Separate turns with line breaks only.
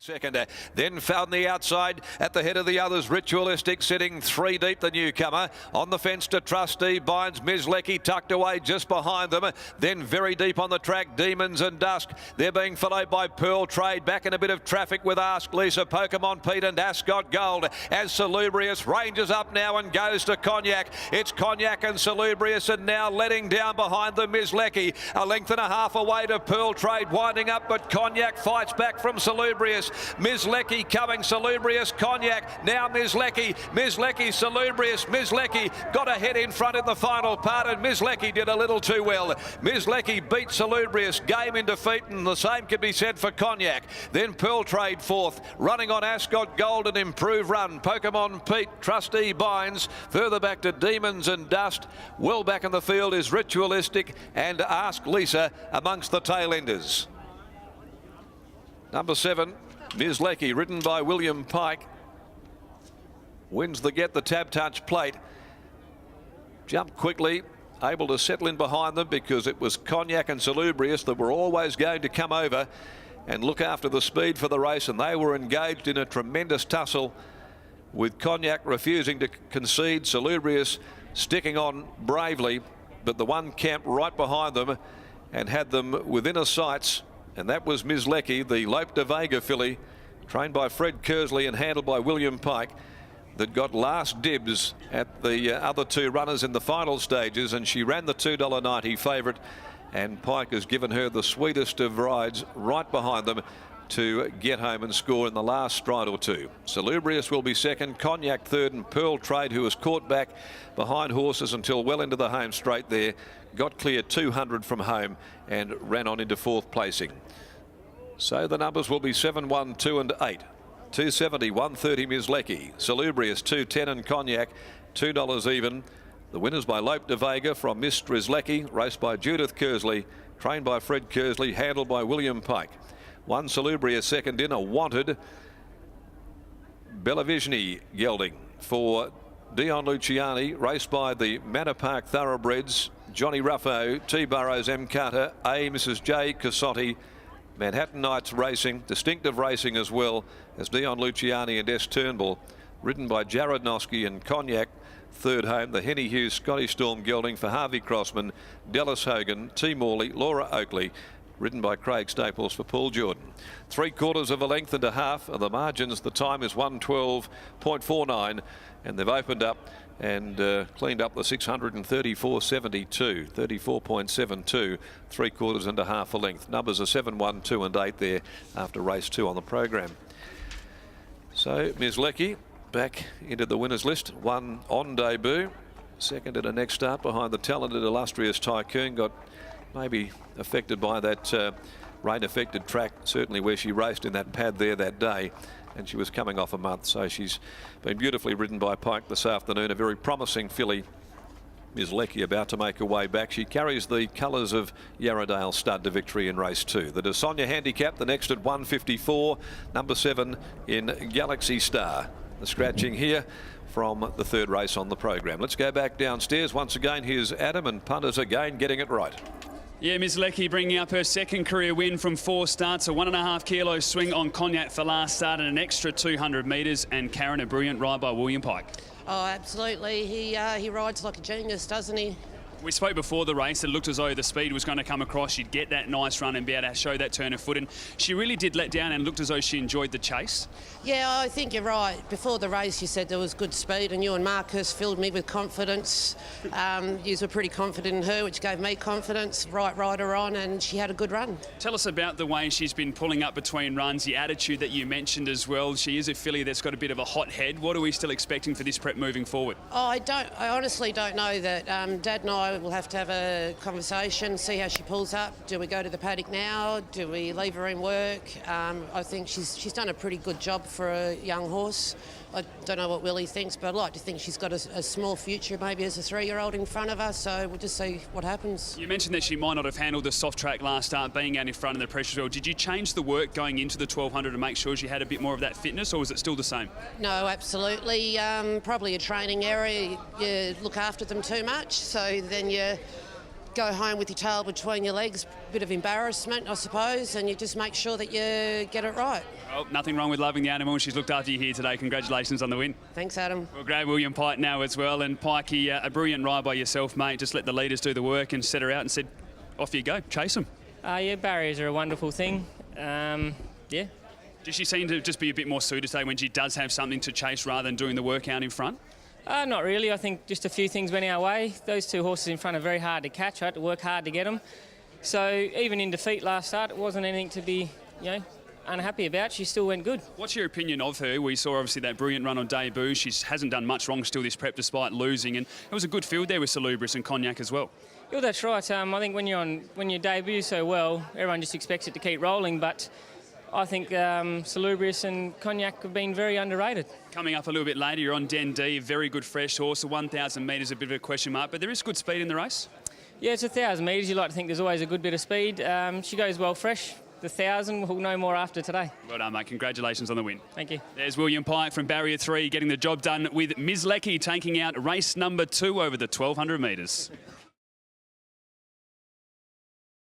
Second, then found the outside at the head of the others. Ritualistic sitting 3 deep, the newcomer. On the fence to Trustee Binds. Ms. Lecky tucked away just behind them. Then very deep on the track, Demons and Dusk. They're being followed by Pearl Trade. Back in a bit of traffic with Ask Lisa, Pokemon Pete and Ascot Gold. As Salubrious ranges up now and goes to Cognac. It's Cognac and Salubrious, and now letting down behind them Ms. Lecky. A length and a half away to Pearl Trade, winding up, but Cognac fights back from Salubrious. Ms. Lecky coming, Salubrious, Cognac. Now Ms. Lecky, Salubrious. Ms. Lecky got a head in front in the final part, and Ms. Lecky did a little too well. Ms. Lecky beat Salubrious, game in defeat, and the same could be said for Cognac. Then Pearl Trade fourth, running on Ascot Gold, an improved run. Pokemon Pete, Trustee Binds. Further back to Demons and Dust. Well back in the field is Ritualistic and Ask Lisa amongst the tail enders. Number 7, Ms. Lecky, ridden by William Pike, wins the Get the Tab Touch plate. Jumped quickly, able to settle in behind them because it was Cognac and Salubrious that were always going to come over and look after the speed for the race, and they were engaged in a tremendous tussle with Cognac refusing to concede, Salubrious sticking on bravely, but the one camped right behind them and had them within a sights. And that was Ms. Lecky, the Lope de Vega filly, trained by Fred Kersley and handled by William Pike, that got last dibs at the other two runners in the final stages, and she ran the $2.90 favourite, and Pike has given her the sweetest of rides right behind them to get home and score in the last stride or two. Salubrious will be second, Cognac third, and Pearl Trade, who was caught back behind horses until well into the home straight there, got clear 200 from home and ran on into fourth placing. So the numbers will be 7, 1, 2 and 8. 270, 130 Ms. Lecky, Salubrious 210 and Cognac $2 even. The winners by Lope de Vega from Mistress Lecky, raced by Judith Kersley, trained by Fred Kersley, handled by William Pike. 1 Salubrious second in, a wanted Bellavigny gelding for Dion Luciani, raced by the Manor Park Thoroughbreds, Johnny Ruffo, T. Burrows, M. Carter, A. Mrs. J. Cassotti, Manhattan Knights Racing, Distinctive Racing as well as Dion Luciani and S. Turnbull, ridden by Jared Noski and Cognac. Third home, the Henny Hughes Scottish Storm gelding for Harvey Crossman, Dallas Hogan, T. Morley, Laura Oakley, ridden by Craig Staples for Paul Jordan. 3/4 of a length and a half of the margins. The time is 1:12.49, and they've opened up and cleaned up the 634.72, 34.72, 3/4 and a half a length. Numbers are 7, 1, 2 and 8 there after race 2 on the program. So Ms. Lecky back into the winners list, won on debut, second at a next start behind the talented Illustrious Tycoon. Got maybe affected by that rain affected track, certainly where she raced in that pad there that day, and she was coming off a month, so she's been beautifully ridden by Pike this afternoon. A very promising filly, Ms. Lecky, about to make her way back. She carries the colours of Yarradale stud to victory in race 2. The De Sonia handicap, the next at 154, number 7 in Galaxy Star. The scratching here from the third race on the program. Let's go back downstairs once again. Here's Adam, and punters again getting it right.
Yeah, Ms. Lecky bringing up her second career win from 4 starts, a 1.5 kilo swing on Cognac for last start and an extra 200 metres, and Karen, a brilliant ride by William Pike.
Oh, absolutely. He rides like a genius, doesn't he?
We spoke before the race, it looked as though the speed was going to come across. She'd get that nice run and be able to show that turn of foot, and she really did let down and looked as though she enjoyed the chase.
Yeah, I think you're right. Before the race you said there was good speed, and you and Marcus filled me with confidence. You were pretty confident in her, which gave me confidence. Right rider on, and she had a good run. Tell
us about the way she's been pulling up between runs, the attitude that you mentioned as well. She is a filly that's got a bit of a hot head. What are we still expecting for this prep moving forward? I honestly don't know that. Dad and I will have to have a conversation, see how she pulls up. Do we go to the paddock now? Do we leave her in work? I think she's done a pretty good job for a young horse. I don't know what Willie thinks, but I'd like to think she's got a small future maybe as a 3-year-old in front of her, so we'll just see what happens. You mentioned that she might not have handled the soft track last start, being out in front of the pressure as well. Did you change the work going into the 1200 to make sure she had a bit more of that fitness, or was it still the same? No, absolutely. Probably a training area. You look after them too much, so then you
go home with your tail between your legs, bit of embarrassment, I suppose, and you just make sure that you get it right.
Well, nothing wrong with loving the animal. She's looked after you here today. Congratulations on the win.
Thanks, Adam.
We'll grab William Pike now as well. And Pikey, a brilliant ride by yourself, mate. Just let the leaders do the work and set her out and said, off you go, chase them.
Yeah, barriers are a wonderful thing. Yeah.
Does she seem to just be a bit more suited today when she does have something to chase rather than doing the work out in front?
Not really. I think just a few things went our way. Those two horses in front are very hard to catch. I had to work hard to get them. So even in defeat last start, it wasn't anything to be, unhappy about. She still went good.
What's your opinion of her? We saw obviously that brilliant run on debut. She hasn't done much wrong still this prep despite losing, and it was a good field there with Salubrious and Cognac as well.
Yeah, that's right. I think when you debut so well, everyone just expects it to keep rolling, but I think Salubrious and Cognac have been very underrated. Coming up a little bit later, you're on Den D, a very good fresh horse. The 1,000 metres, a bit of a question mark, but there is good speed in the race. Yeah, it's 1,000 metres. You like to think there's always a good bit of speed. She goes well fresh. The 1,000, we'll know more after today. Well done, mate. Congratulations on the win. Thank you. There's William Pike from Barrier 3 getting the job done with Ms. Lecky taking out race number 2 over the 1,200 metres.